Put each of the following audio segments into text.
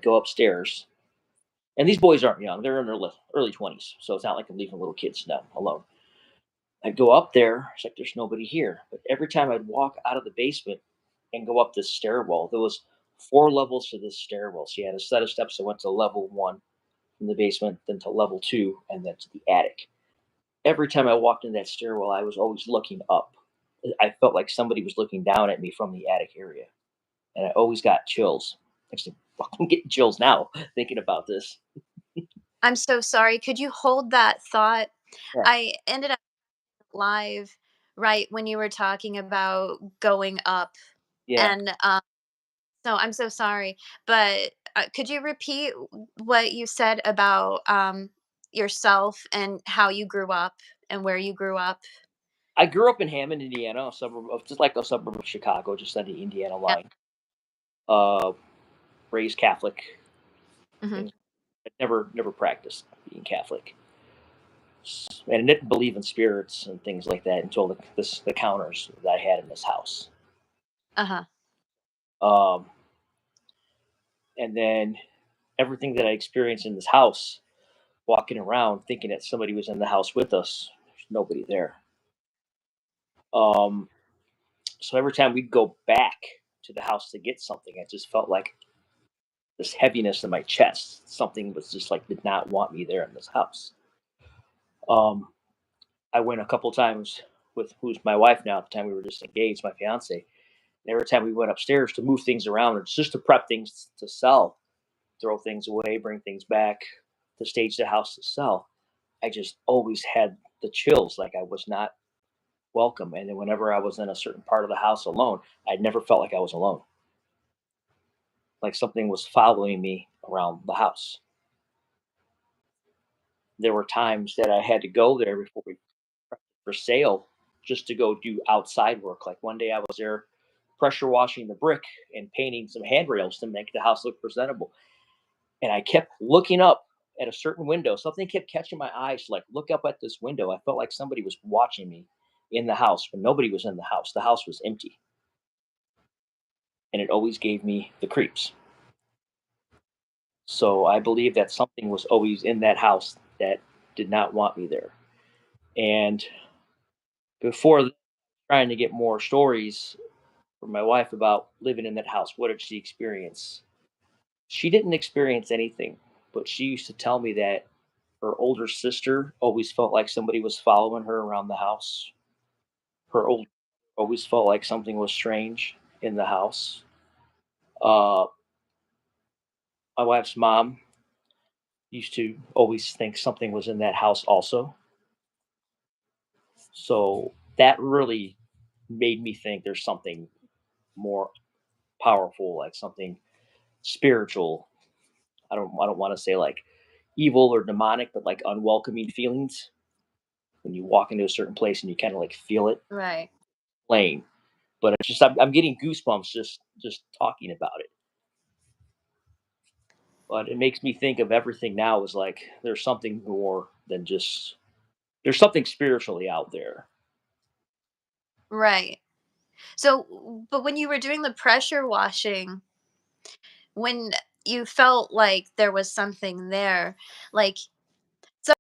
I'd go upstairs, and these boys aren't young; they're in their early 20s, so it's not like I'm leaving little kids now alone. I'd go up there, it's like there's nobody here. But every time I'd walk out of the basement and go up this stairwell, there was 4 levels to this stairwell. So you had a set of steps that went to level one from the basement, then to level two, and then to the attic. Every time I walked in that stairwell, I was always looking up. I felt like somebody was looking down at me from the attic area, and I always got chills. Actually, I'm getting chills now thinking about this. I'm so sorry. Could you hold that thought? Yeah, I ended up live right when you were talking about going up, yeah. and so I'm so sorry. But could you repeat what you said about yourself and how you grew up and where you grew up? I grew up in Hammond, Indiana, a suburb of just like a suburb of Chicago, just on the Indiana Yeah. line. Uh, Raised Catholic. Hmm. Things I never practiced being Catholic, and I didn't believe in spirits and things like that until the counters that I had in this house. Uh huh. Um, and then everything that I experienced in this house, walking around thinking that somebody was in the house with us, there's nobody there. Um, so every time we'd go back to the house to get something, I just felt like this heaviness in my chest. Something was just like did not want me there in this house. Um, I went a couple times with who's my wife now. At the time we were just engaged, my fiance. And every time we went upstairs to move things around, or just to prep things to sell, throw things away, bring things back, to stage the house to sell, I just always had the chills, like I was not welcome. And then whenever I was in a certain part of the house alone, I never felt like I was alone. Like something was following me around the house. There were times that I had to go there before we for sale just to go do outside work. Like one day I was there pressure washing the brick and painting some handrails to make the house look presentable. And I kept looking up at a certain window. Something kept catching my eyes, like look up at this window. I felt like somebody was watching me in the house, but nobody was in the house. The house was empty. And it always gave me the creeps. So I believe that something was always in that house that did not want me there. And before trying to get more stories from my wife about living in that house, what did she experience? She didn't experience anything, but she used to tell me that her older sister always felt like somebody was following her around the house. Her old always felt like something was strange in the house. Uh, my wife's mom used to always think something was in that house also. So that really made me think there's something more powerful, like something spiritual. I don't want to say like evil or demonic, but like unwelcoming feelings when you walk into a certain place and you kind of like feel it Right. playing. But it's just I'm getting goosebumps just talking about it. But it makes me think of everything now is like there's something more than just there's something spiritually out there. Right. So, but when you were doing the pressure washing, when you felt like there was something there, like so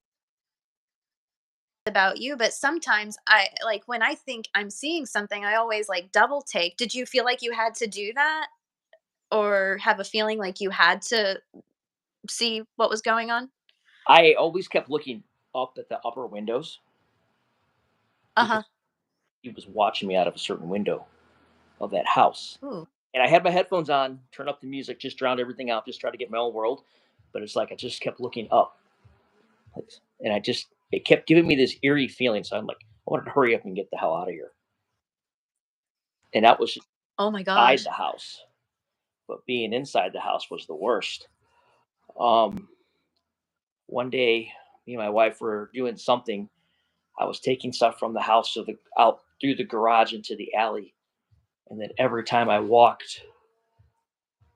about you, but sometimes I like when I think I'm seeing something, I always like double take. Did you feel like you had to do that or have a feeling like you had to see what was going on? I always kept looking up at the upper windows because Uh-huh. he was watching me out of a certain window of that house. Ooh. And I had my headphones on, turn up the music, just drowned everything out, just try to get my own world. But it's like I just kept looking up, like, and I just it kept giving me this eerie feeling. So I'm like, I wanted to hurry up and get the hell out of here. And that was just Oh my inside the gosh. house, but being inside the house was the worst. Um, One day, me and my wife were doing something. I was taking stuff from the house to the out through the garage into the alley, and then every time I walked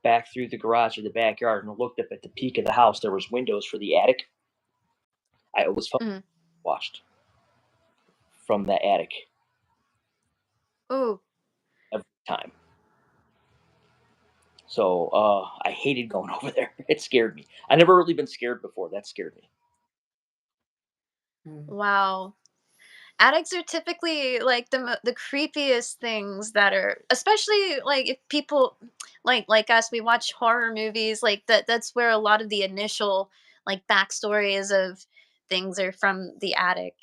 back through the garage or the backyard and looked up at the peak of the house, there was windows for the attic. I always felt Mhm. watched from the attic Ooh. every time. So I hated going over there. It scared me. I never really been scared before. That scared me. Mm. Wow. Attics are typically like the creepiest things that are, especially like if people like us, we watch horror movies like that. That's where a lot of the initial like backstories of things are from the attic.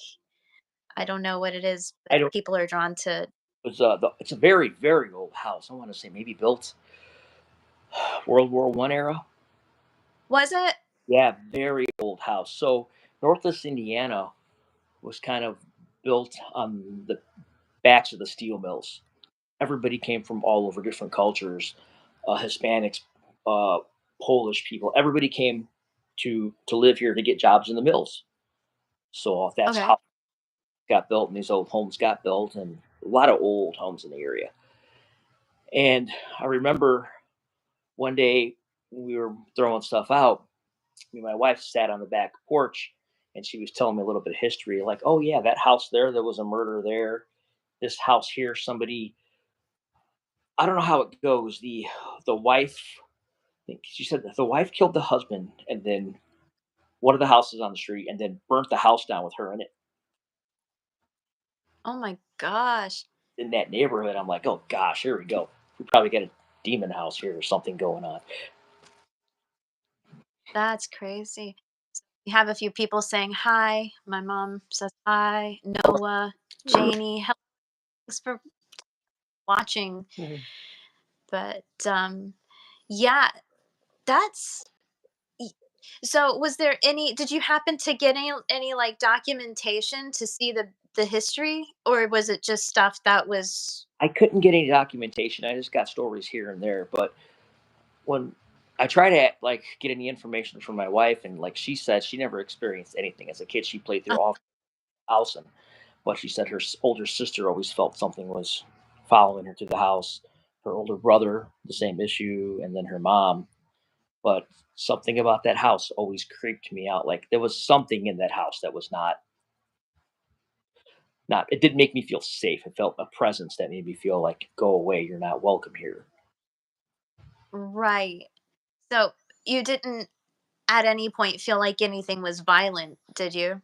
I don't know what it is, but I don't. people are drawn to. It's a very very old house. I want to say maybe built World War I era. Was it? Yeah, very old house. So Northwest Indiana was kind of built on the backs of the steel mills. Everybody came from all over different cultures, Hispanics, uh, Polish people. Everybody came to live here to get jobs in the mills. So that's how Okay. it got built, and these old homes got built, and a lot of old homes in the area. And I remember one day we were throwing stuff out. Me and my wife sat on the back porch, and she was telling me a little bit of history, like, "Oh yeah, that house there was a murder there. This house here, somebody, I don't know how it goes. The wife, I think she said that the wife killed the husband, and then one of the houses on the street, and then burnt the house down with her in it." Oh my gosh, In that neighborhood, I'm like, "Oh gosh, here we go. We probably got a demon house here or something going on." that's crazy. We have a few people saying hi. My mom says hi. Noah, Janie, hello, thanks for watching. Mhm. But yeah, that's y- so was there any, did you happen to get any like documentation to see the history, or was it just stuff that was I couldn't get any documentation. I just got stories here and there, but when I try to like get any information from my wife, and like she said, she never experienced anything as a kid. She played through all house, and but she said her older sister always felt something was following her through the house. Her older brother, the same issue, and then her mom. But something about that house always creeped me out. Like there was something in that house that was not. It didn't make me feel safe. It felt a presence that made me feel like, go away. You're not welcome here. right? So you didn't at any point feel like anything was violent, did you?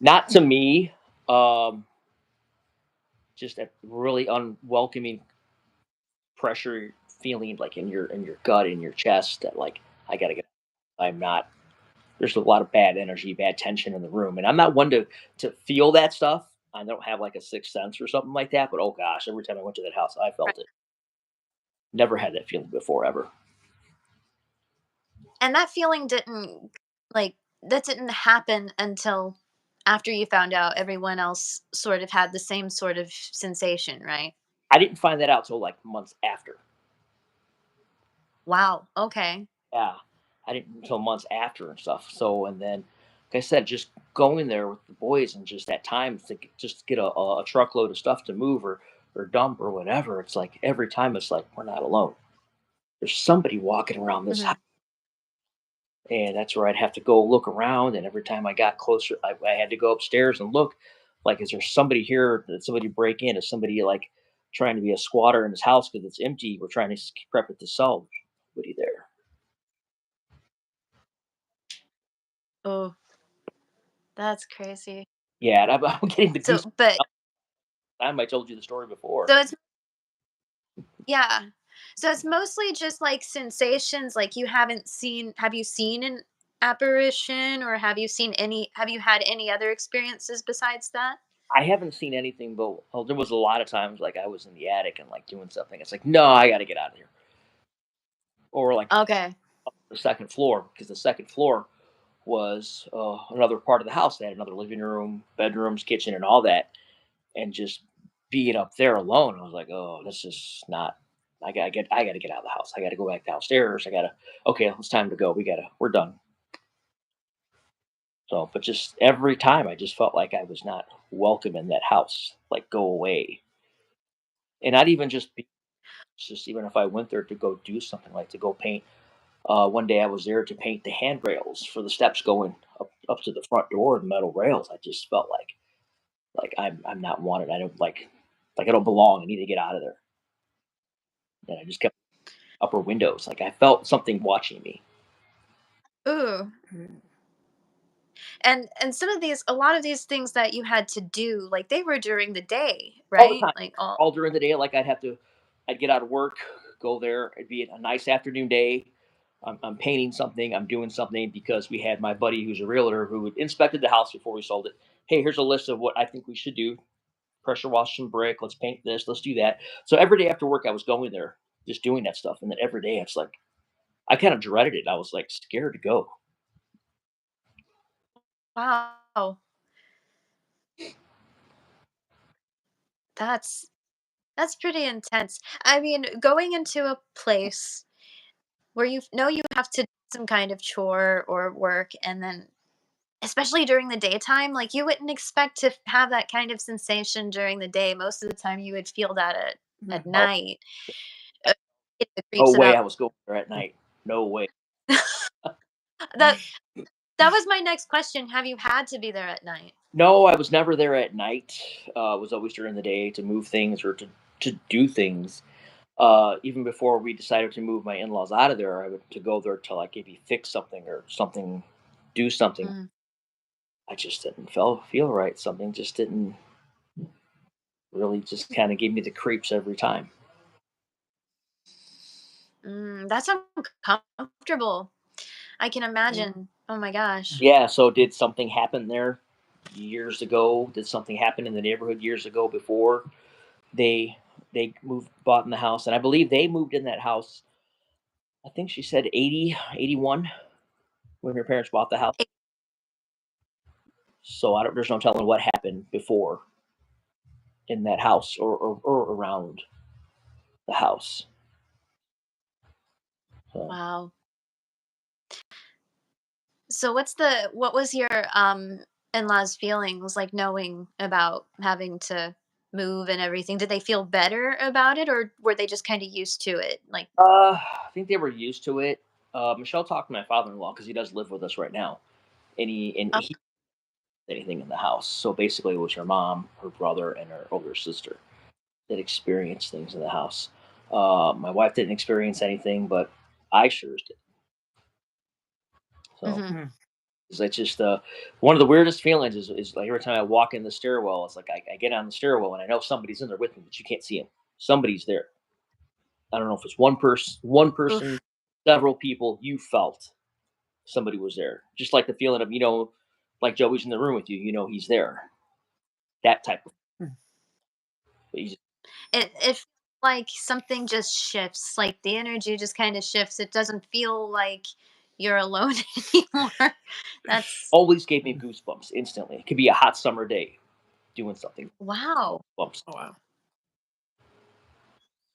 Not to me. Um, just a really unwelcoming pressure feeling, like in your gut, in your chest. That like I gotta get. I'm not. There's a lot of bad energy, bad tension in the room, and I'm not one to feel that stuff. I don't have like a sixth sense or something like that. But oh gosh, every time I went to that house, I Right. felt it. Never had that feeling before ever. And that feeling didn't, like, that didn't happen until after you found out everyone else sort of had the same sort of sensation, right? I didn't find that out till like months after. Wow, okay. Yeah, I didn't until months after and stuff. So and then, like I said, just going there with the boys and just that time to just get a truckload of stuff to move or dump or whatever. It's like every time it's like we're not alone. There's somebody walking around this house, Mhm. and that's where I'd have to go look around. And every time I got closer, I had to go upstairs and look. Like, is there somebody here? Did somebody break in? Is somebody like trying to be a squatter in this house because it's empty? We're trying to prep it to sell. Nobody there. Oh, that's crazy. Yeah, and I'm getting the goose. So but Time I told you the story before. so it's yeah. So it's mostly just, like, sensations, like, you haven't seen, have you seen an apparition, or have you had any other experiences besides that? I haven't seen anything, but there was a lot of times like I was in the attic and like doing something. It's like, no, I got to get out of here, or like Okay. the second floor because the second floor was another part of the house. They had another living room, bedrooms, kitchen, and all that. And just being up there alone, I was like, oh, this is not. I gotta get out of the house. I gotta go back downstairs. I gotta. Okay, it's time to go. We're done. So, but just every time I just felt like I was not welcome in that house. Like, go away. And not even just be, just even if I went there to go do something, like to go paint. One day I was there to paint the handrails for the steps going up to the front door, the metal rails. I just felt like I'm not wanted. I don't like I don't belong. I need to get out of there. And I just kept. upper windows. Like I felt something watching me Ooh. And some of these a lot of these things that you had to do, like, they were during the day, all the right? time, Like, all all during the day. Like I'd get out of work, go there. It'd be a nice afternoon day. I'm painting something. I'm doing something because we had my buddy who's a realtor who had inspected the house before we sold it. Hey, here's a list of what I think we should do. Pressure wash some brick. Let's paint this. Let's do that. So every day after work, I was going there, just doing that stuff. And then every day, it's like I kind of dreaded it. I was like scared to go. wow. That's that's pretty intense. I mean, going into a place where you know you have to do some kind of chore or work, and then especially during the daytime, like, you wouldn't expect to have that kind of sensation during the day. Most of the time, you would feel that at Oh, night. Uh, it no creeps it way! up. I was going there at night. No way. That that was my next question. Have you had to be there at night? No, I was never there at night. It was always during the day to move things or to do things. Even before we decided to move my in-laws out of there, I would to go there to like maybe fix something or something, do something. Mm, I just didn't feel right. Something just didn't really just kind of gave me the creeps every time. that's uncomfortable. I can imagine. Oh my gosh. Yeah. So did something happen there years ago? Did something happen in the neighborhood years ago before they they moved bought in the house? And I believe they moved in that house. I think she said 80, 81 when her parents bought the house. So I don't. There's no telling what happened before in that house or around the house. So Wow. So what was your in-laws feelings like knowing about having to move and everything? Did they feel better about it, or were they just kind of used to it? Like, I think they were used to it. Michelle talked to my father-in-law because he does live with us right now, and oh, he anything in the house. So basically, it was her mom, her brother, and her older sister that experienced things in the house. My wife didn't experience anything, but I sure did. So mhm. it's just one of the weirdest feelings is like every time I walk in the stairwell, it's like I get on the stairwell and I know somebody's in there with me, but you can't see him. Somebody's there. I don't know if it's one person, Oof. several people. You felt somebody was there, just like the feeling of like Joey's in the room with you. You know he's there. That type of. But he's It feels like something just shifts. Like the energy just kind of shifts. It doesn't feel like you're alone anymore. That's always gave me goosebumps instantly. It could be a hot summer day doing something. wow. Bumps. Oh, wow.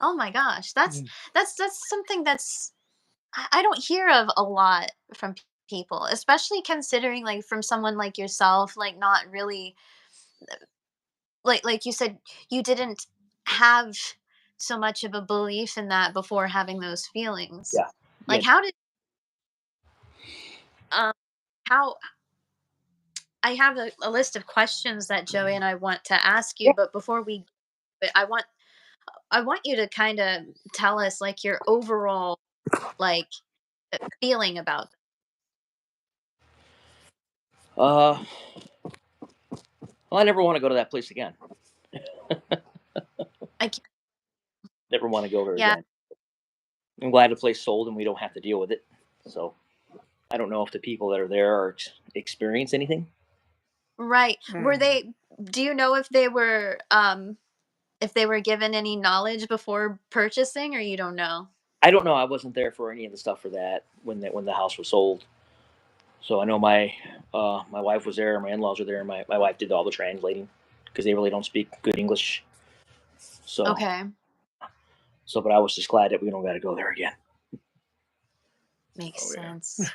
Oh my gosh. Mm. That's something that's I don't hear of a lot from people, especially considering like from someone like yourself, like not really like you said, you didn't have so much of a belief in that before having those feelings. Yeah. Yeah. Like um how I have a list of questions that Joey and I want to ask you, Yeah. but but I want you to kind of tell us like your overall like feeling about Uh, well, I never want to go to that place again. like Never want to go there yeah, again. I'm glad the place sold and we don't have to deal with it. So I don't know if the people that are there are experience anything. right. Were Mm. they do you know if they were given any knowledge before purchasing or you don't know? I don't know. I wasn't there for any of the stuff for that when the house was sold. So I know my wife was there, my in-laws were there. My wife did all the translating because they really don't speak good English. So Okay, but I was just glad that we don't got to go there again. makes Oh, yeah. sense.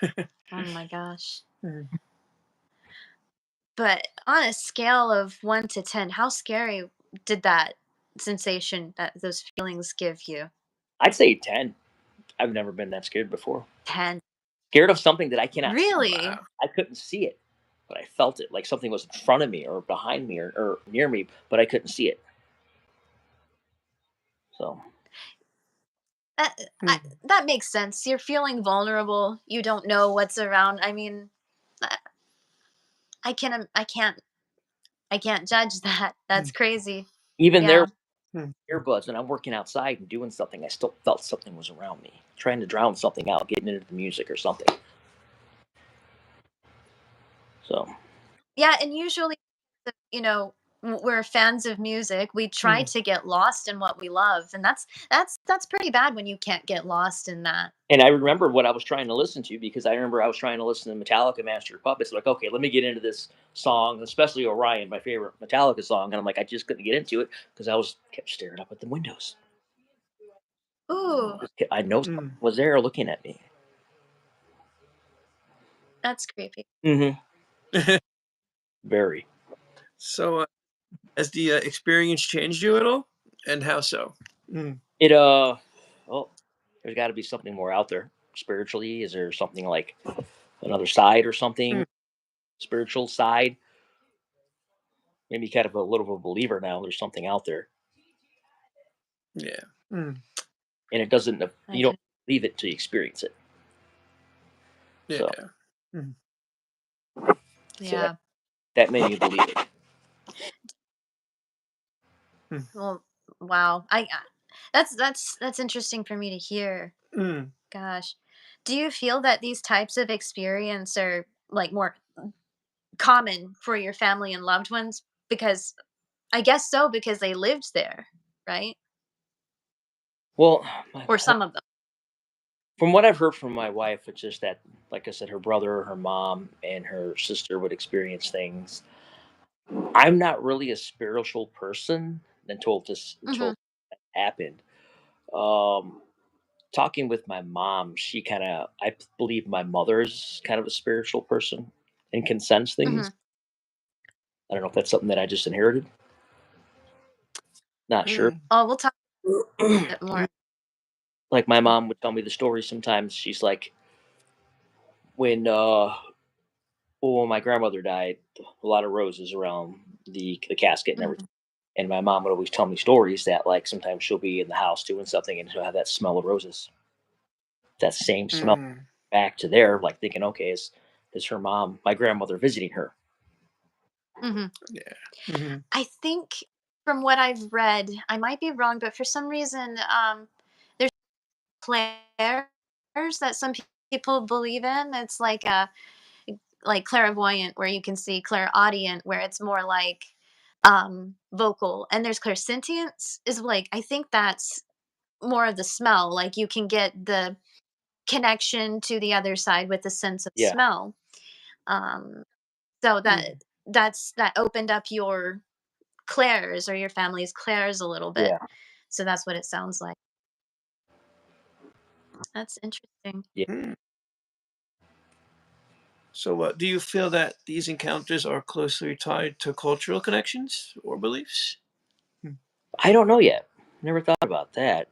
Oh my gosh. Mm. But on a scale of 1 to 10, how scary did that sensation, that those feelings give you? I'd say 10. I've never been that scared before. 10. Scared of something that I cannot see. Really? Wow. I couldn't see it, but I felt it like something was in front of me or behind me or near me, but I couldn't see it. So That that makes sense. You're feeling vulnerable. You don't know what's around. I mean, I I can't judge that. That's Mm, crazy. Even there, Yeah. mm, earbuds, when I'm working outside and doing something, I still felt something was around me, trying to drown something out, getting into the music or something. So, Yeah, and usually, you know, we're fans of music. We try mm, to get lost in what we love, and that's pretty bad when you can't get lost in that. and I remember what I was trying to listen to because I remember I was trying to listen to Metallica, Master of Puppets. Like, okay, let me get into this song, especially Orion, my favorite Metallica song. And I'm like, I just couldn't get into it because I was kept staring up at the windows. Ooh, I know someone mm. was there looking at me. that's creepy. Hmm. Very. So, has the experience changed you at all, and how so? Mm, It well, there's got to be something more out there spiritually. Is there something like another side or mm, something spiritual side? Maybe kind of a little of a believer now. There's something out there, yeah. Mm, and it doesn't. I You don't can. believe it till you experience it. So, yeah. Mm, so that Yeah. that made me believe it. mm, Well, wow. That's interesting for me to hear. mm. Gosh. Do you feel that these types of experience are like more common for your family and loved ones? Because I guess so, because they lived there, right? Well, my, Or some of them. from what I've heard from my wife, it's just that, like I said, her brother, her mom, and her sister would experience things. I'm not really a spiritual person until Hmm. that happened. Um, Talking with my mom, she kind of, I believe my mother's kind of a spiritual person and can sense things. Hmm. I don't know if that's something that I just inherited. Not sure. Mm, Oh, we'll talk a bit more. mm, Like my mom would tell me the story sometimes. She's like, when well, when my grandmother died, a lot of roses around the casket and everything. Mhm, And my mom would always tell me stories that like sometimes she'll be in the house doing something and she'll have that smell of roses. That same smell mm, back to there, like thinking, okay, is her mom, my grandmother, visiting her? mhm. yeah. Mhm, I think from what I've read, I might be wrong, but for some reason, there's clairs that some people believe in. It's like a like clairvoyant, where you can see clairaudient, where it's more like vocal, and there's clairsentience. Is like I think that's more of the smell. Like you can get the connection to the other side with the sense of Yeah, smell. Um, so mm, that opened up your clairs or your family's clairs a little bit. yeah, So that's what it sounds like. That's interesting. yeah. mm. So, do you feel that these encounters are closely tied to cultural connections or beliefs? Mm, I don't know yet. Never thought about that.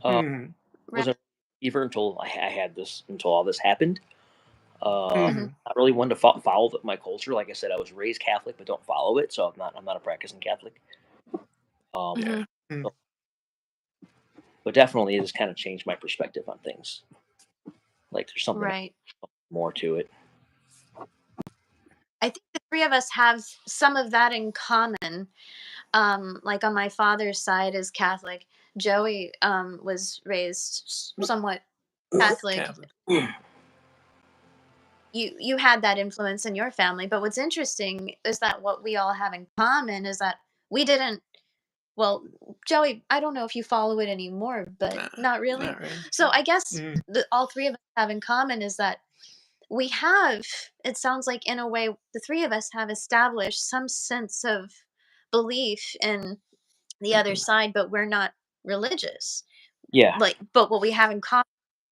Uh, mm, Right. wasn't either until I had this until all this happened. Hmm. mm, Not really one to follow my culture. Like I said, I was raised Catholic, but don't follow it, so I'm not a practicing Catholic. yeah. Hmm. Mm, So, but definitely it has kind of changed my perspective on things. Like there's something Right. more to it. I think the three of us have some of that in common. Like on my father's side is Catholic. Joey was raised somewhat Catholic. Catholic. You had that influence in your family, but what's interesting is that what we all have in common is that we didn't. Well, Joey, I don't know if you follow it anymore, but Nah, not really. not really. So I guess Mm, all three of us have in common is that we have, it sounds like in a way, the three of us have established some sense of belief in the other mhm, side, but we're not religious. Yeah, Like, but what we have in common,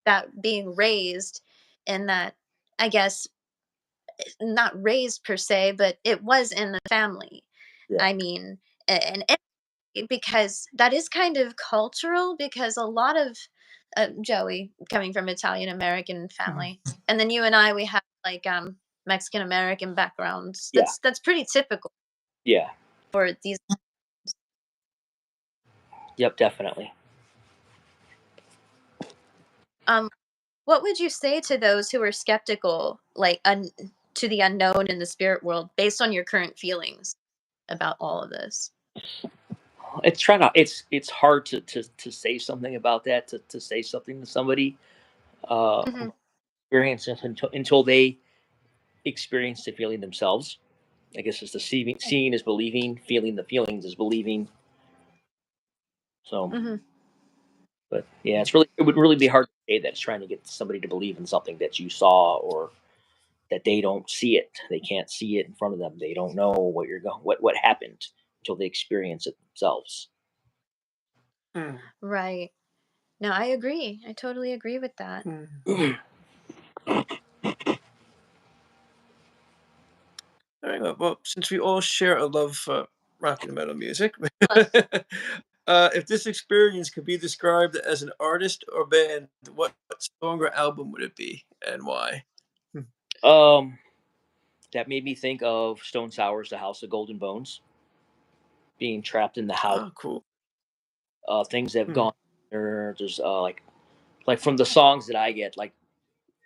that being raised in that, I guess, not raised per se, but it was in the family. yeah, I mean, and because that is kind of cultural, because a lot of Joey coming from Italian American mhm. family, and then you and I, we have like Mexican American backgrounds. yeah, That's pretty typical yeah. for these. Yep, definitely. Um, what would you say to those who are skeptical, like to the unknown in the spirit world, based on your current feelings about all of this? It's trying to. It's hard to say something about that. To say something to somebody. Hmm. Experience it until they experience the feeling themselves. I guess it's the seeing is believing, feeling the feelings is believing. So, Hmm. but yeah, it would really be hard to say that it's trying to get somebody to believe in something that you saw or that they don't see it. They can't see it in front of them. They don't know what happened until they experience it themselves. Mm, Right. No, I agree. I totally agree with that. mm. All right. Well, since we all share a love for rock and metal music, if this experience could be described as an artist or band, what song or album would it be, and why? Hmm. um, that made me think of Stone Sour's "The House of Golden Bones," being trapped in the house. Oh, cool. Things that have Hmm. gone. There's like from the songs that I get, like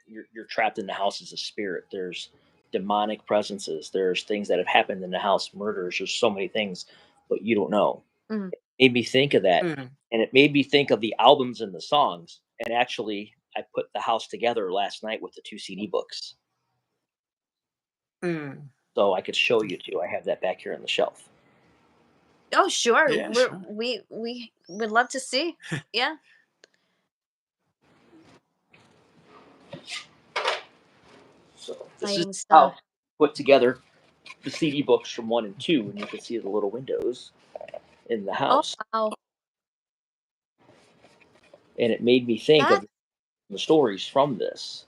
you're trapped in the house as a spirit. There's demonic presences. There's things that have happened in the house, murders. There's so many things, but you don't know. Mhm. It made me think of that, Mm, and it made me think of the albums and the songs. And actually, I put the house together last night with the two CD books, mm. so I could show you too. I have that back here on the shelf. Oh, sure. Yeah, sure. We would love to see. Yeah. So this is Exciting how I stuff. put together the CD books from one and two, and you can see the little windows in the Oh, house. wow. And it made me think That of the stories from this.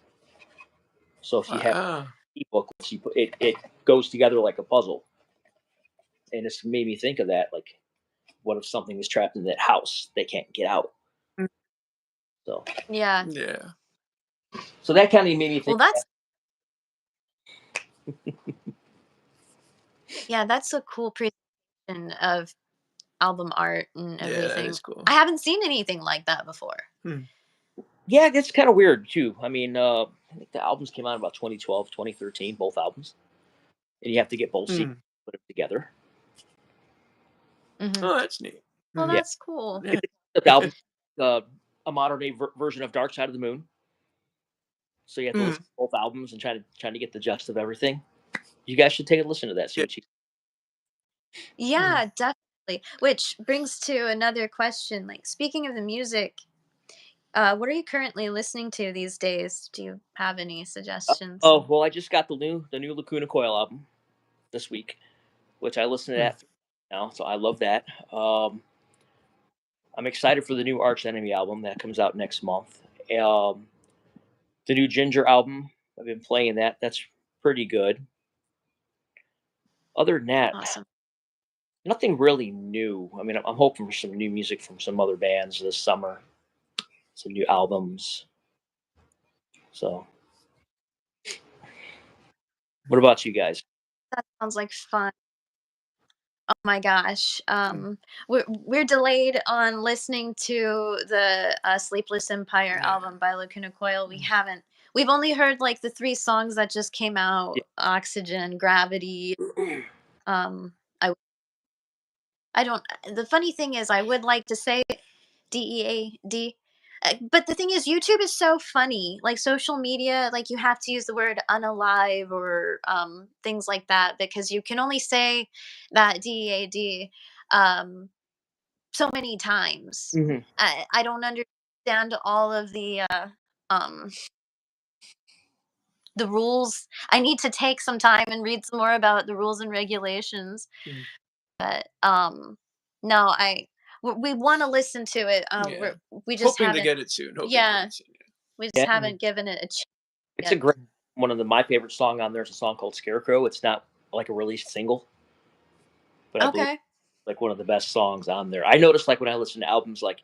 So if you have Wow. ebook, you put it goes together like a puzzle, and it's made me think of that. Like, what if something is trapped in that house? They can't get out. Mm, So, yeah. yeah. so that kind of made me Well, think. that's yeah, that's a cool presentation of album art and Yeah, that everything. is cool. I haven't seen anything like that before. Hmm. Yeah, that's kind of weird too. I mean, I think the albums came out about 2012, 2013, both albums, and you have to get both CDs, Mm. put them together. Hmm. Oh, that's neat. Well, Hmm. Yeah, that's cool. Yeah. the album, uh, a modern day version of Dark Side of the Moon. So you have to listen Mm. to both albums and trying to get the gist of everything. You guys should take a listen to that. See Yeah. what you. Mm. Yeah, definitely. Which brings to another question. Like, speaking of the music, what are you currently listening to these days? Do you have any suggestions? Oh well, I just got the new Lacuna Coil album this week, which I listen to Mm. that now, so I love that. I'm excited for the new Arch Enemy album that comes out next month. Um, the new Ginger album, I've been playing that. That's pretty good. Other than that, Awesome. nothing really new. I mean, I'm hoping for some new music from some other bands this summer, some new albums. So, what about you guys? That sounds like fun. Oh my gosh. Mm. We're delayed on listening to the Sleepless Empire Yeah. album by Lacuna Coil. We Mm. haven't. We've only heard like the three songs that just came Yeah. out: Oxygen, Gravity. I I don't. The funny thing is, I would like to say DEAD. But the thing is, YouTube is so funny. Like social media, like you have to use the word unalive or things like that because you can only say that DEAD so many times. Mhm. I don't understand all of um, the rules. I need to take some time and read some more about the rules and regulations. Mm. But no, we want to listen to it. Yeah. We just Hoping to haven't. get it soon. Hoping to get Yeah, it soon. we just Yeah, Yeah. haven't given it a chance it's a yet. great one of my favorite song on there is a song called Scarecrow. It's not like a released single, but I believe Okay. like one of the best songs on there. I noticed like when I listen to albums, like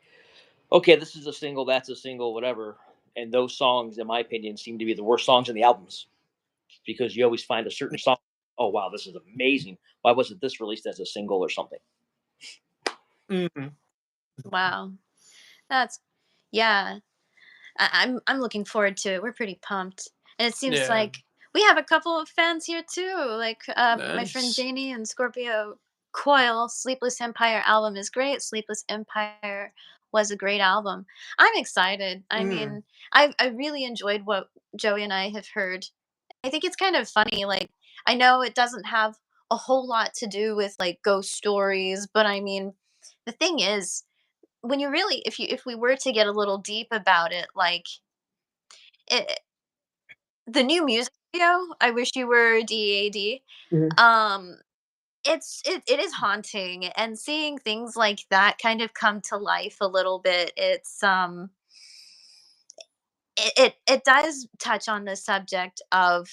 okay, this is a single, that's a single, whatever, and those songs, in my opinion, seem to be the worst songs in the albums because you always find a certain song. Oh wow, this is amazing. Why wasn't this released as a single or something? Mm. Wow. That's yeah. I'm looking forward to it. We're pretty pumped, and it seems Yeah. like we have a couple of fans here too. Like my friend Nice. Janie and Scorpio Coil. Sleepless Empire album is great. Sleepless Empire was a great album. I'm excited. I Mm. mean, I really enjoyed what Joey and I have heard. I think it's kind of funny. Like I know it doesn't have a whole lot to do with like ghost stories, but I mean, the thing is, when you really, if we were to get a little deep about it, like it, the new music video, I Wish You Were DAD, Mhm. um, it is haunting, and seeing things like that kind of come to life a little bit, it does touch on the subject of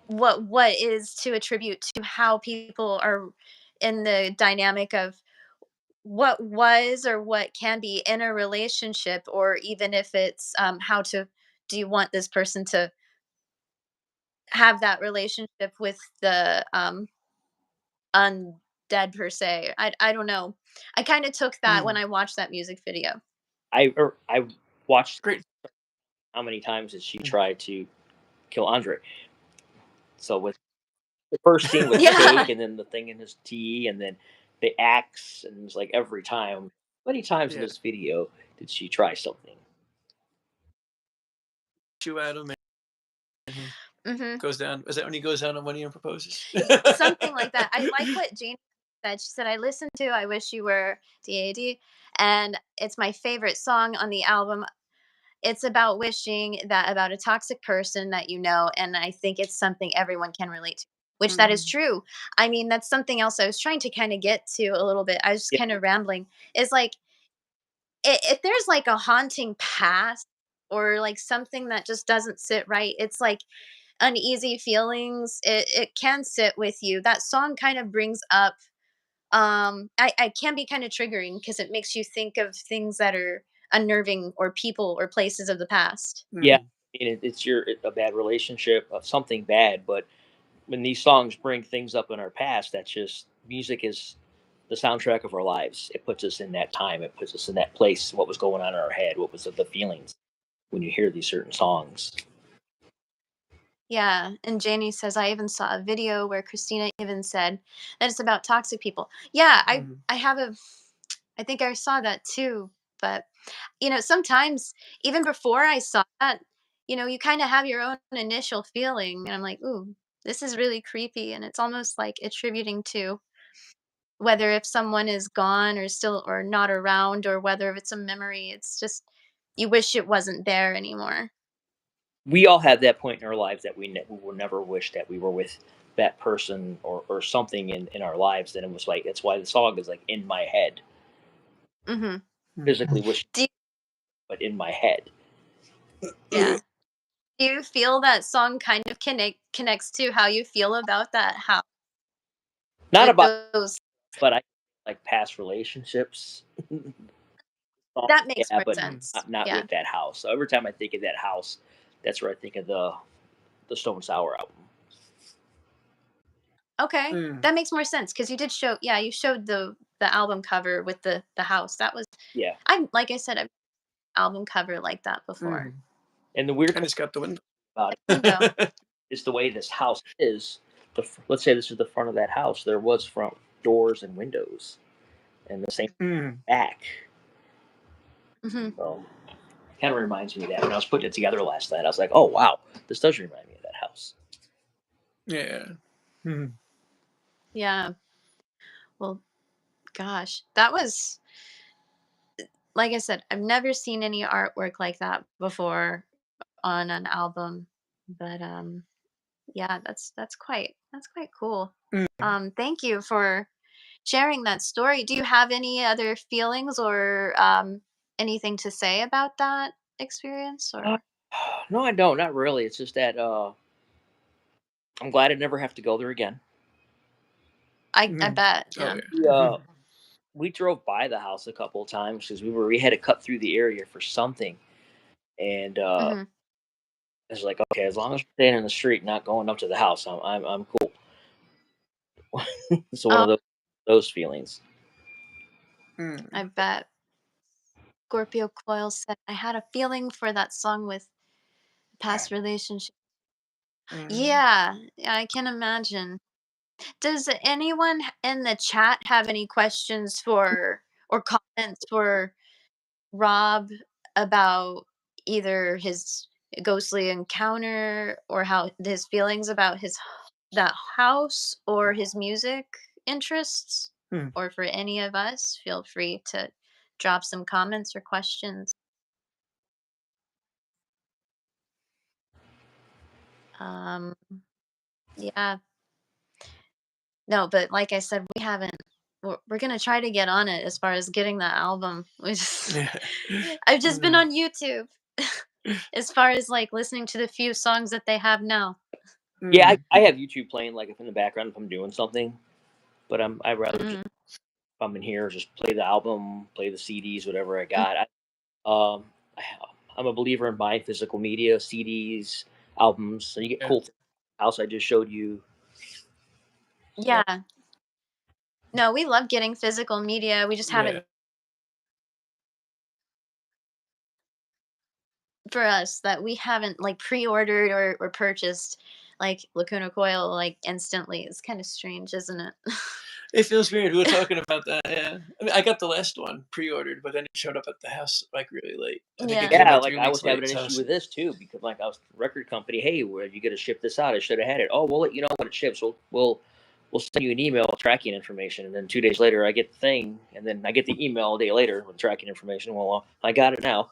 what is to attribute to how people are in the dynamic of what was or what can be in a relationship, or even if it's how to, do you want this person to have that relationship with the undead per se. I don't know. I kind of took that when Mm. I watched that music video. I watched Great. how many times did she Mm. try to kill Andre. So with the first scene with Yeah. cake, and then the thing in his tea, and then the axe, and it's like every time. How many times in Yeah. this video did she try something? You at him and he Hmm. goes down. Is that when he goes down on one knee and proposes? Something like that. I like what Jane said. She said, I listened to I Wish You Were DAD, and it's my favorite song on the album. It's about wishing that about a toxic person that you know, and I think it's something everyone can relate to, which that is Mm. true. I mean, that's something else I was trying to kind of get to a little bit. I was just Yeah, kind of rambling. Is like, if there's like a haunting past, or like something that just doesn't sit right, it's like uneasy feelings. It can sit with you. That song kind of brings up I can be kind of triggering because it makes you think of things that are unnerving, or people or places of the past. yeah. Mm. I mean, it's a bad relationship of something bad, but when these songs bring things up in our past, that's just music is the soundtrack of our lives. It puts us in that time. It puts us in that place. What was going on in our head? What was the feelings when you hear these certain songs? Yeah, and Janie says, I even saw a video where Christina even said that it's about toxic people. Yeah, Mm. I have a, I think I saw that too. But sometimes even before I saw that, you kind of have your own initial feeling, and I'm like, ooh, this is really creepy, and it's almost like attributing to whether if someone is gone or still or not around, or whether if it's a memory. It's just you wish it wasn't there anymore. We all have that point in our lives that we will never wish that we were with that person, or something in our lives. And it was like, that's why the song is like in my head. Hmm. Mm. Physically wish, Do you, but in my head. yeah. Do you feel that song kind of connects to how you feel about that house Not with about, those? but I like past relationships. Song, That makes yeah, more but Mm. sense. not Yeah. with that house. So every time I think of that house, that's where I think of the Stone Sour album. Okay. Mm. That makes more sense because you did show, yeah, you showed the album cover with the house. That was, Yeah, I'm like I said, I've album cover like that before. Mm. and the weird And part it's got the window. about Like window. it is the way this house is. Let's say this is the front of that house. There was front doors and windows, and the same Mm. back. Hmm. So kind of reminds me of that. When I was putting it together last night, I was like, oh wow, this does remind me of that house. Yeah. Mm. Yeah. Well, gosh, that was, like I said, I've never seen any artwork like that before on an album, but yeah, that's quite cool. Mm. Thank you for sharing that story. Do you have any other feelings, or anything to say about that experience, Uh, or no, I don't. Not really. It's just that I'm glad I never have to go there again. I Mm. bet, Oh yeah. We, yeah. Mhm. we drove by the house a couple of times because we had to cut through the area for something, and Hmm. it's like, okay, as long as we're staying in the street, not going up to the house, I'm cool. It's one Oh, of those feelings. Mm. I bet. Scorpio Coil said, "I had a feeling for that song with past relationship." Mhm. Yeah, yeah, I can imagine. Does anyone in the chat have any questions for or comments for Rob about either his ghostly encounter or how his feelings about that house or his music interests? Hmm. Or for any of us, feel free to drop some comments or questions. Um, yeah, no, but like I said, we haven't. We're gonna try to get on it as far as getting the album. Yeah. I've just been Mm. on YouTube as far as like listening to the few songs that they have now. Yeah, Mm. I have YouTube playing like if in the background if I'm doing something, but I'd rather just Mhm. come in here, just play the album, play the CDs, whatever I Mm. got. Um, I, I'm a believer in buying physical media, CDs, albums. So you get Yeah. cool things. House I just showed you. So Yeah. No, we love getting physical media. We just Yeah. haven't for us that we haven't like pre-ordered or purchased like Lacuna Coil like instantly. It's kind of strange, isn't it? It feels weird. We were talking about that. Yeah. I mean, I got the last one pre-ordered, but then it showed up at the house like really late. I think it Yeah. came yeah, out like 3 I weeks was having late. an So issue with this too because like I was record company. Hey, where you got to ship this out? I should have had it. Oh, we'll let you know when it ships. We'll send you an email with tracking information, and then 2 days later I get the thing, and then I get the email a day later with tracking information. Well, I got it now.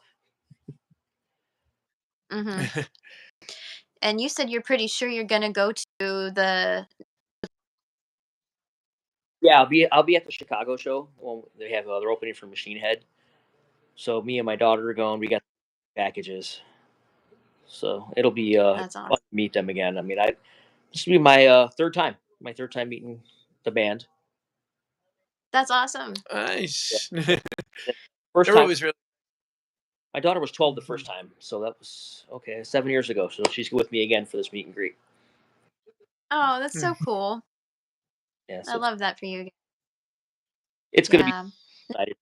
Mhm. And you said you're pretty sure you're gonna go to the Yeah, I'll be at the Chicago show. Well, they have they're opening for Machine Head. So me and my daughter are going. We got packages. So it'll be that's awesome. fun to meet them again. I mean, this will be my third time meeting the band. That's awesome. Yeah. nice. The first They're time, always really. my daughter was 12 the Mhm. first time, so that was okay, 7 years ago. So she's with me again for this meet and greet. Oh, that's so Mhm. cool. Yeah, I so love that for you. it's gonna be Yeah. excited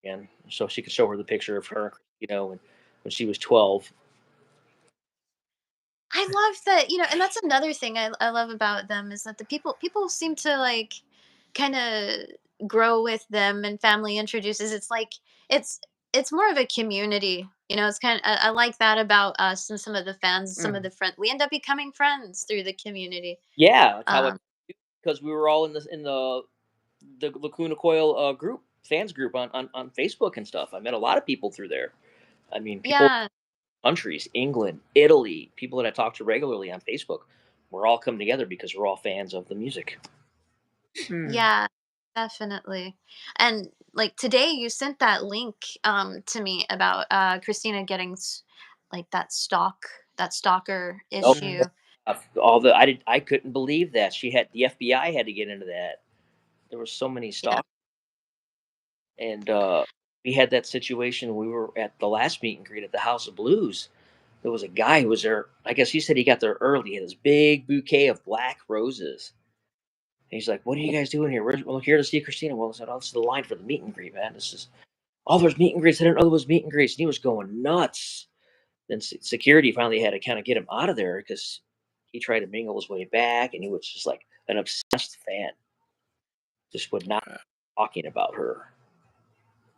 again, so she could show her the picture of her, when she was 12. I love that, and that's another thing I love about them is that the people seem to like kind of grow with them and family introduces. It's like it's it's more of a community. It's kind of I like that about us and some of the fans, some of Mhm. the friends. We end up becoming friends through the community. Yeah, that's how it Um, because we were all in the Lacuna Coil group fans group on Facebook and stuff. I met a lot of people through there. I mean, people yeah, countries, England, Italy, people that I talk to regularly on Facebook. We're all come together because we're all fans of the music. Mm. yeah, definitely. And like today, you sent that link to me about Christina getting like that stalker Oh, issue. Mhm. all I couldn't believe that the FBI had to get into that. There were so many Yeah, stalk, and we had that situation. We were at the last meet and greet at the House of Blues. There was a guy who was there. I guess he said he got there early. He had this big bouquet of black roses. And he's like, "What are you guys doing here? We're here to see Christina." Well, I said, "Oh, this is the line for the meet and greet, man. This is there's meet and greets. I didn't know there was meet and greets." And he was going nuts. Then security finally had to kind of get him out of there because he tried to mingle his way back, and he was just like an obsessed fan. Just would not talking about her.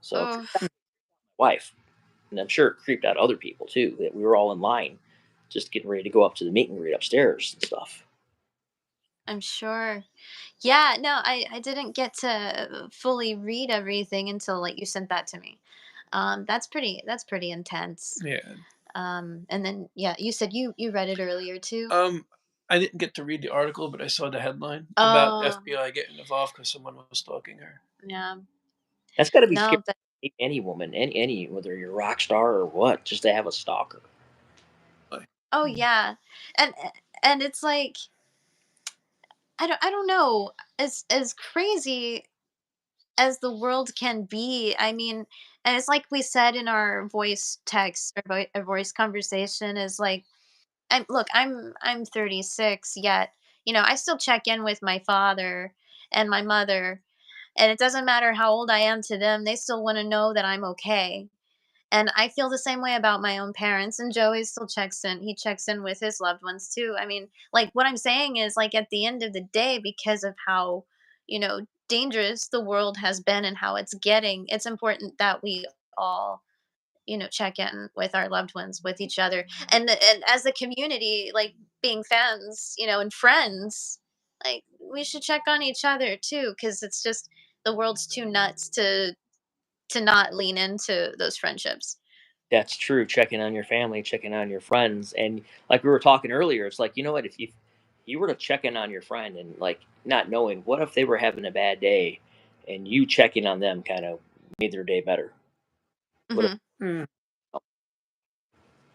So it oh, creeped out my wife, and I'm sure it creeped out other people too. That we were all in line, just getting ready to go up to the meet and greet upstairs and stuff. I'm sure. Yeah, no, I didn't get to fully read everything until like you sent that to me. That's pretty intense. Yeah. And then yeah, you said you read it earlier too. Um, I didn't get to read the article, but I saw the headline about Oh, FBI getting involved because someone was stalking her. yeah. That's got to be scary. No, but Any woman, any whether you're a rock star or what, just to have a stalker. Like, oh mm. yeah. And and it's like I don't know, as crazy as the world can be. I mean, and it's like we said in our voice text or a voice conversation is like I'm 36 yet, I still check in with my father and my mother, and it doesn't matter how old I am to them, they still want to know that I'm okay. And I feel the same way about my own parents, and Joey still checks in. He checks in with his loved ones too. I mean, like, what I'm saying is, like, at the end of the day, because of how, dangerous the world has been and how it's getting, it's important that we all, check in with our loved ones, with each other. And as a community, like, being fans, and friends, like, we should check on each other too, because it's just the world's too nuts to not lean into those friendships. That's true. Checking on your family, checking on your friends, and like we were talking earlier, it's like, you know what? If you were to check in on your friend and like not knowing, what if they were having a bad day, and you checking on them kind of made their day better. What if, Hmm. Mm.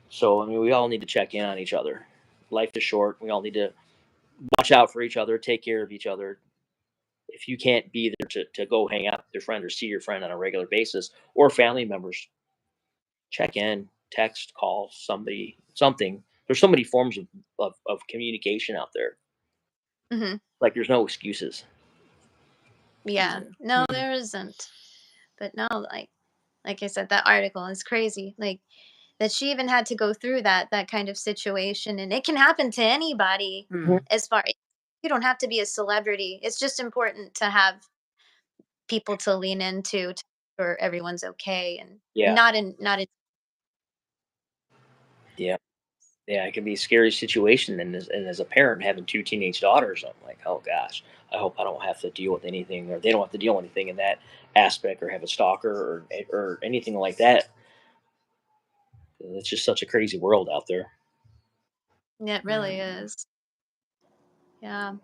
so I mean, we all need to check in on each other. Life is short. We all need to watch out for each other, take care of each other. If you can't be there to go hang out with your friend or see your friend on a regular basis, or family members, check in, text, call somebody, something. There's so many forms of communication out there. Hmm. Like there's no excuses. Yeah. Yeah. No, Mm. there isn't. But no, like I said, that article is crazy. Like, that she even had to go through that kind of situation, and it can happen to anybody. Mm. As far, you don't have to be a celebrity. It's just important to have people to lean into to sure everyone's okay, and Yeah, not in. yeah, yeah. It can be a scary situation, and as a parent having two teenage daughters, I'm like, oh gosh, I hope I don't have to deal with anything, or they don't have to deal with anything in that aspect, or have a stalker, or anything like that. It's just such a crazy world out there. It really Mm. is. Yeah.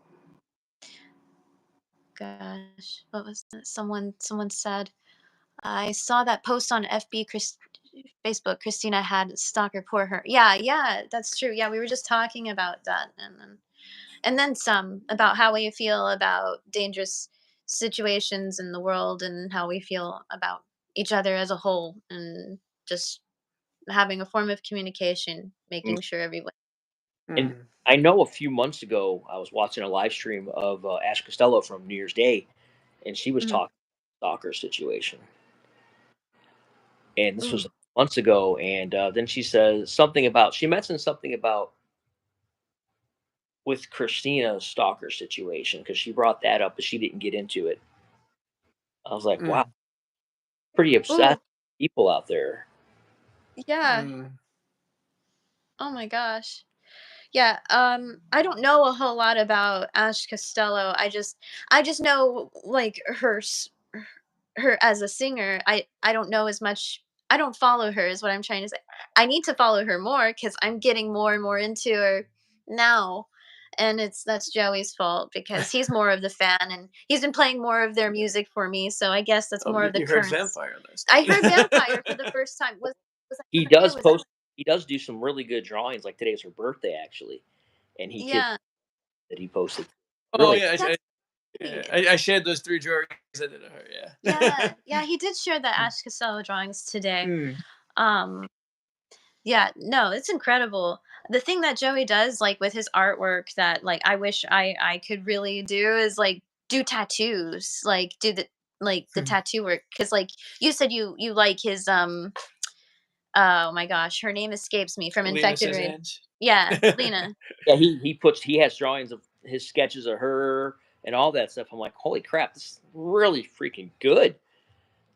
Gosh, what was that? Someone said, I saw that post on Facebook. Christina had stalker pour her. Yeah, yeah, that's true. Yeah, we were just talking about that, and then some, about how we feel about dangerous situations in the world, and how we feel about each other as a whole, and just having a form of communication, making sure everyone. And Mm. I know a few months ago, I was watching a live stream of Ash Costello from New Year's Day, and she was Mhm. talking stalker situation. And this was Mm. months ago. And then she says something about, she mentioned something about with Christina's stalker situation, because she brought that up, but she didn't get into it. I was like, wow, Mm. pretty obsessed Oh, people out there. yeah. Mm. Oh my gosh. Yeah, I don't know a whole lot about Ash Costello. I just know, like, her as a singer. I don't know as much. I don't follow her, is what I'm trying to say. I need to follow her more, cuz I'm getting more and more into her now. And that's Joey's fault, because he's more of the fan, and he's been playing more of their music for me, so I guess that's Oh, more of the you heard currents. Vampire last I heard night. Vampire for the first time. Was He that Sunday? does Was that? post, he does do some really good drawings. Like today's her birthday, actually. And he kids Yeah. that he posted. Oh Really, yeah, That's yeah, sweet. I shared those three drawings I did of her. Yeah. Yeah, yeah, he did share the Mm. Ash Costello drawings today. Mm. Um, yeah, no, it's incredible. The thing that Joey does, like, with his artwork, that, like, I wish I could really do, is like do tattoos, like do the tattoo work, because, like, you said, you like his oh my gosh, her name escapes me, from Selena Infected says Rain. hands. Yeah, Lena. yeah. He has drawings of his sketches of her and all that stuff. I'm like, holy crap, this is really freaking good.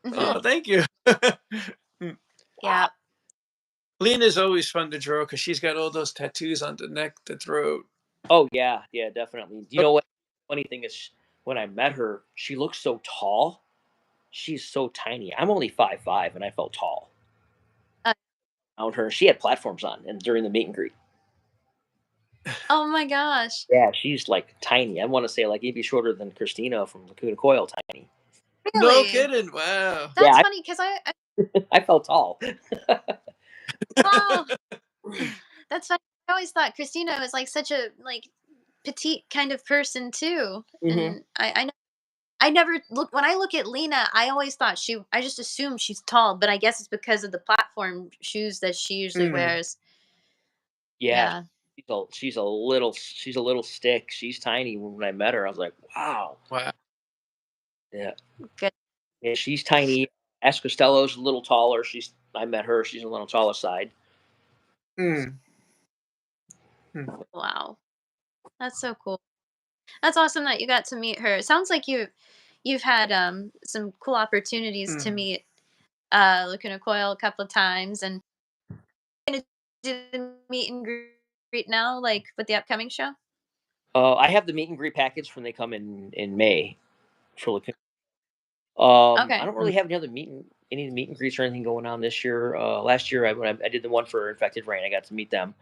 Hmm. Oh, thank you. Mm. Wow. Yeah, Lena's always fun to draw because she's got all those tattoos on the neck, the throat. Oh yeah, yeah, definitely. You Oh, know what? Funny thing is, when I met her, she looks so tall. She's so tiny. I'm only 5'5", and I felt tall uh, around her. She had platforms on, and during the meet and greet, oh my gosh, yeah, she's like tiny. I want to say like maybe shorter than Christina from Lacuna Coil, tiny. no really? kidding! Wow. Yeah, That's funny, because I felt tall. oh, that's funny. I always thought Christina was, like, such a, like, petite kind of person too, Hmm. and I never look when I look at Lena. I always thought I just assume she's tall, but I guess it's because of the platform shoes that she usually Mm. wears. Yeah, Yeah, she's a little stick. She's tiny. When I met her, I was like, wow. Wow. Yeah, good. yeah, she's tiny. Ash Costello's a little taller. She's I met her. She's a little taller side. Mm. Mm. Wow. That's so cool. That's awesome that you got to meet her. It sounds like you've had some cool opportunities to Mm. meet Lacuna Coil a couple of times, and gonna do the meet and greet now, like with the upcoming show. I have the meet and greet package when they come in May for Lacuna. I Okay. don't Mm. really have any meet and greets or anything going on this year. Last year, when I did the one for Infected Rain, I got to meet them.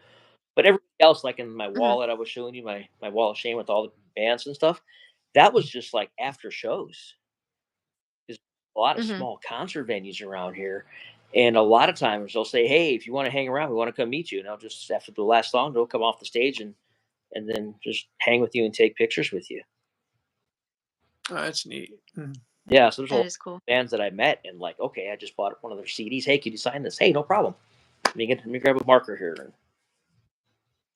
But everything else, like in my Hmm. wallet, I was showing you my wall of shame with all the bands and stuff. That was just like after shows. There's a lot of Hmm. small concert venues around here, and a lot of times they'll say, "Hey, if you want to hang around, we want to come meet you." And I'll just after the last song, they'll come off the stage and then just hang with you and take pictures with you. Oh, that's neat. Mm. Yeah, so there's a lot That of is cool. bands that I met and like, okay, I just bought one of their CDs. Hey, can you sign this? Hey, no problem. Let me grab a marker here. And,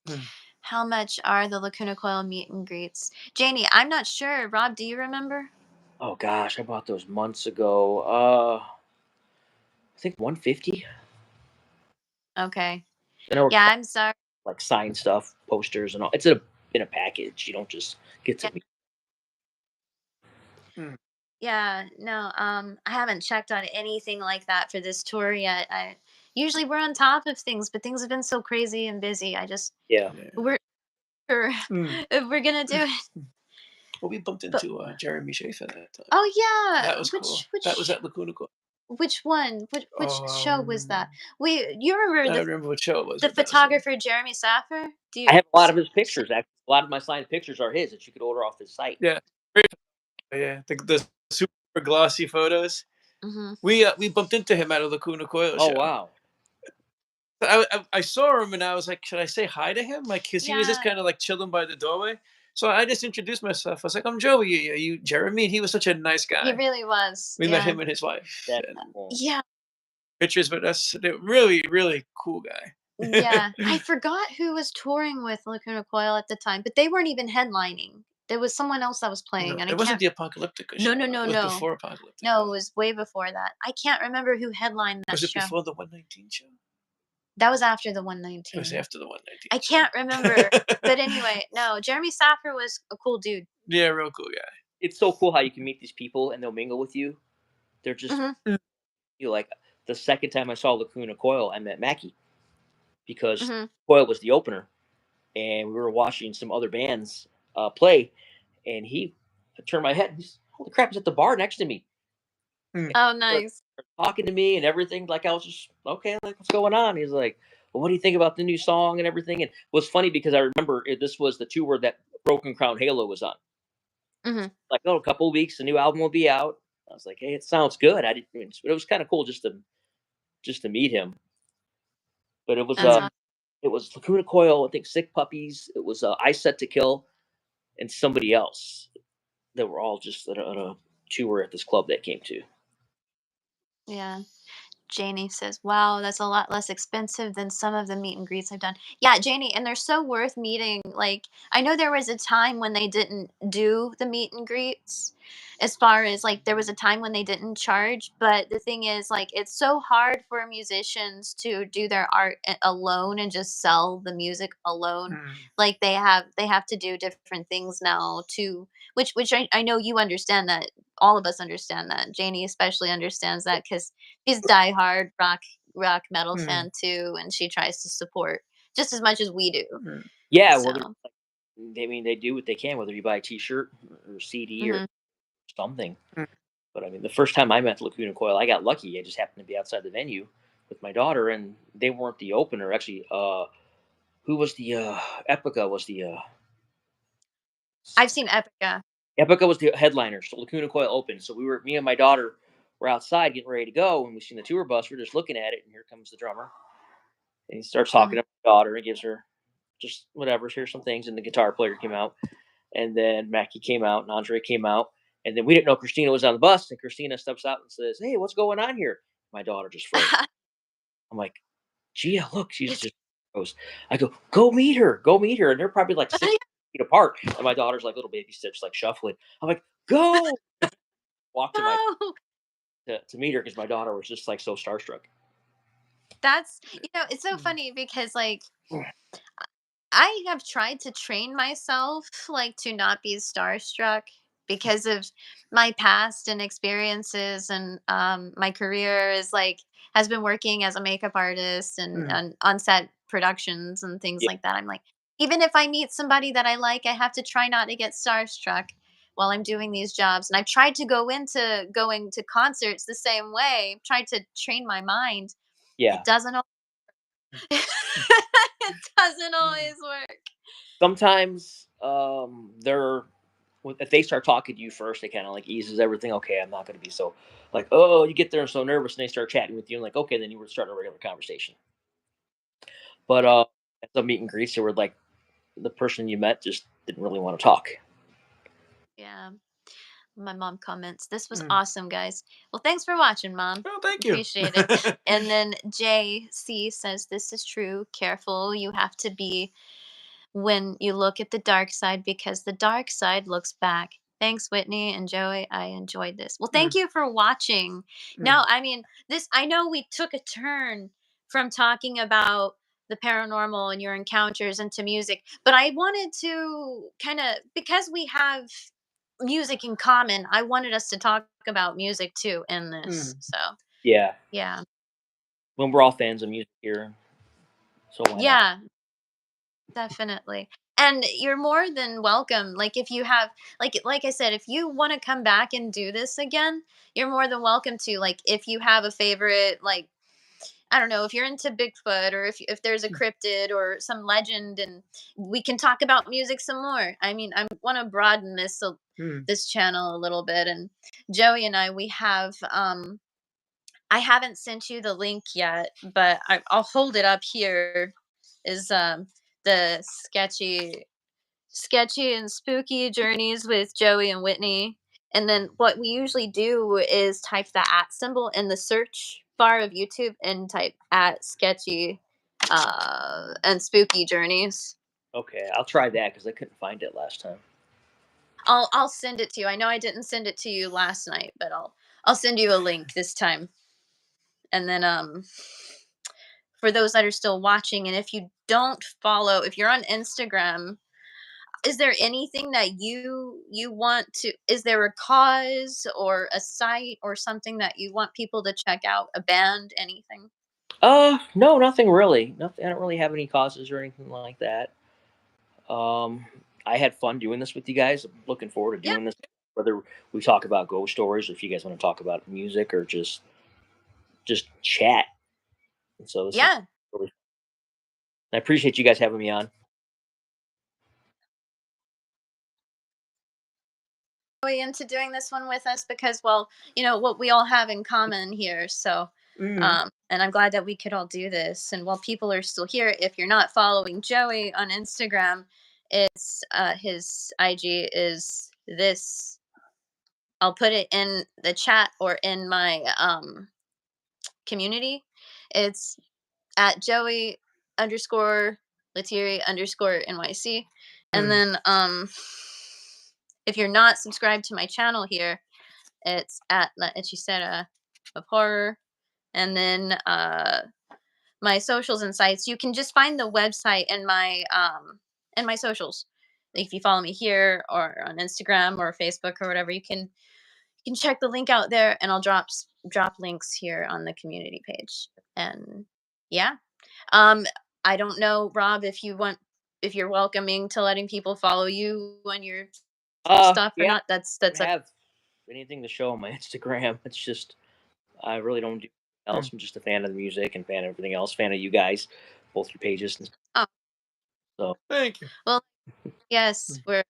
Mm. How much are the Lacuna Coil meet and greets? Janie, I'm not sure. Rob, do you remember? oh gosh, I bought those months ago. I think 150. Okay. And I were Yeah, I'm sorry. like signed stuff, posters, and all. It's in a package. You don't just get to Yeah, meet. Mm. yeah, no, I haven't checked on anything like that for this tour yet. I usually we're on top of things, but things have been so crazy and busy. I just Yeah. Yeah. we're sure Mm. if we're gonna do it. Well, we bumped But into Jeremy Schaefer that time. oh That yeah, was cool. That was which at Lacuna Coil. which one? Which show was that? Um, We you remember I don't remember what show it was, the but that was fun. photographer Jeremy Saffer? Do I you? have a lot of his pictures. Actually, a lot of my signed pictures are his that you could order off his site. Yeah, great. Yeah, the super glossy photos. Hmm. We bumped into him at a Lacuna Coil Oh show. wow. I saw him and I was like, should I say hi to him? Like, cause he was just Yeah, kind of like chilling by the doorway. So I just introduced myself. I was like, I'm Joey. Are you Jeremy? And he was such a nice he guy. really was. We met Yeah, him and his wife, That's and cool. yeah. pictures with us. They're really, really cool guy. Yeah, I forgot who was touring with Lacuna Coil at the time, but they weren't even headlining. There was someone else that was playing, No, and I it wasn't can't. the Apocalyptica No, show. no, no, It was no, before Apocalyptica. no. It was way before that. I can't remember who headlined that Was it show. before the 119 show? That was after the It was 119. after the 119 I show. can't remember, but anyway, no. Jeremy Saffer was a cool dude. Yeah, real cool guy. It's so cool how you can meet these people and they'll mingle with you. They're just Hmm. Mm. you like the second time I saw Lacuna Coil, I met Mackie because Hmm. Coil was the opener, and we were watching some other bands play, and I turned my head. He's, holy crap! He's at the bar next to me, Mm. Oh, started nice. talking to me and everything. Like I was just okay. Like what's going on? He's like, well, what do you think about the new song and everything? And it was funny because I remember this was the tour that Broken Crown Halo was on. Hmm. Like, oh, a couple of weeks, the new album will be out. I was like, hey, it sounds good. I didn't. It was kind of cool just to meet him. But That's Mm. awesome. it was Lacuna Coil, I think Sick Puppies. It was I Set to Kill, and somebody else that were all just on a tour at this club that came to. Yeah. Janie says, "Wow, that's a lot less expensive than some of the meet and greets I've done." Yeah, Janie, and they're so worth meeting. Like, I know there was a time when they didn't do the meet and greets, as far as like there was a time when they didn't charge. But the thing is, like, it's so hard for musicians to do their art alone and just sell the music alone. Mm. Like they have to do different things now to which I know you understand that. All of us understand that. Janie especially understands that because she's diehard rock metal Mm. fan too, and she tries to support just as much as we do. Mm. Yeah, So, whether I mean they do what they can, whether you buy a T-shirt or CD or mhm. something. Mm. But I mean, the first time I met Lacuna Coil, I got lucky. I just happened to be outside the venue with my daughter, and they weren't the opener. Actually, who was the Epica was the I've seen Epica. Epica was the headliner. So Lacuna Coil opened. So me and my daughter were outside getting ready to go, and we seen the tour bus. We're just looking at it, and here comes the drummer, and he starts talking Mhm. to my daughter and gives her just whatever. Here's some things, and the guitar player came out, and then Mackie came out, and Andre came out, and then we didn't know Christina was on the bus, and Christina steps out and says, "Hey, what's going on here?" My daughter just froze. I'm like, Gia, look, she's It's just froze. I go meet her, and they're probably like 6 feet apart, and my daughter's like little baby steps, like shuffling. I'm like, go, walk to no. to meet her because my daughter was just like so starstruck. That's it's so Mm, funny because like I have tried to train myself like to not be starstruck because of my past and experiences, and my career is like has been working as a makeup artist and mm, on set productions and things Yeah, like that. I'm like, even if I meet somebody that I like, I have to try not to get starstruck while I'm doing these jobs. And I've tried to go into going to concerts the same way, tried to train my mind. yeah. It doesn't mm, it doesn't mm, always work. Sometimes if they start talking to you first, it kind of like eases everything. Okay, I'm not going to be so like, oh, you get there and so nervous, and they start chatting with you, and like, okay, then you were starting a regular conversation. But Yeah. at some meet and greets, they were like the person you met just didn't really want to talk. Yeah. My mom comments, "This was mm. awesome, guys." Well, thanks for watching, Mom. Oh, thank you. Appreciate it. And then JC says, "This is true. Careful. You have to be when you look at the dark side because the dark side looks back." Thanks, Whitney and Joey. I enjoyed this. Well, thank Mm, you for watching. mm, Now, I mean, I know we took a turn from talking about the paranormal and your encounters into music, but I wanted to kind of, because we have music in common, I wanted us to talk about music too in this. mm, So, Yeah, yeah. when we're all fans of music here, so why not? Yeah, definitely. And you're more than welcome. Like if you have like I said, if you want to come back and do this again, you're more than welcome to. Like if you have a favorite, like I don't know, if you're into Bigfoot, or if there's a mm, cryptid or some legend, and we can talk about music some more. I mean, I want to broaden mm, this channel a little bit. And Joey and we have I haven't sent you the link yet, but I'll hold it up here. Is the sketchy and spooky journeys with Joey and Whitney. And then what we usually do is type the at symbol in the search bar of YouTube and type at sketchy and spooky journeys. Okay, I'll try that because I couldn't find it last time. I'll send it to you. I know I didn't send it to you last night, but I'll send you a link this time. And then for those that are still watching, and if you don't follow, if you're on Instagram, is there anything that you want to, is there a cause or a site or something that you want people to check out, a band, anything? No, nothing really. Nothing. I don't really have any causes or anything like that. Um, I had fun doing this with you guys. I'm looking forward to Yeah. doing this. Whether we talk about ghost stories, or if you guys want to talk about music, or just chat. And so this is. Yeah. I appreciate you guys having me on. Way into doing this one with us because, well, what we all have in common here. So mm. and I'm glad that we could all do this. And while people are still here, if you're not following Joey on Instagram, it's his IG is this. I'll put it in the chat or in my community. It's at Joey underscore Letieri underscore NYC. And Mm, then if you're not subscribed to my channel here, it's at La Hechicera of Horror. And then my socials and sites, you can just find the website in my socials. If you follow me here or on Instagram or Facebook or whatever, you can check the link out there, and I'll drop links here on the community page. And yeah, um, I don't know, Rob, if you're welcoming to letting people follow you on your stuff or Yeah, not. I That's don't up. have anything to show on my Instagram. It's just I really don't do anything else. mm. I'm just a fan of the music and fan of everything else. Fan of you guys, both your pages. And Oh, so Thank you. well, yes, Mm,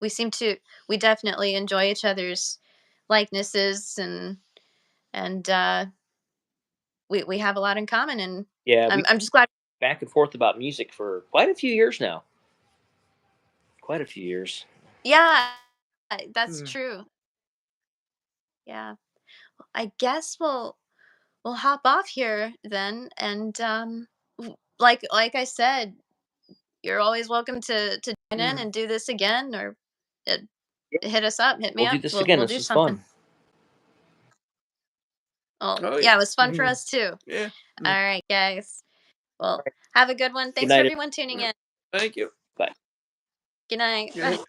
we seem to we definitely enjoy each other's likenesses, and we have a lot in common, and yeah, we I'm just glad. back and forth about music for quite a few years now. Quite a few years. Yeah, that's mm. true. Yeah. I guess we'll hop off here then, and like I said, you're always welcome to join in Mm. and do this again, or uh, Yeah, hit us up, hit me we'll do up. this We'll again. we'll This do is something. fun. Oh Oh, yeah. yeah, it was fun for Mhm. us too. Yeah. All Mm. right, guys. All Well, right. have a good one. Good Thanks for night. everyone tuning in. Thank you. Bye. Good night. Good night.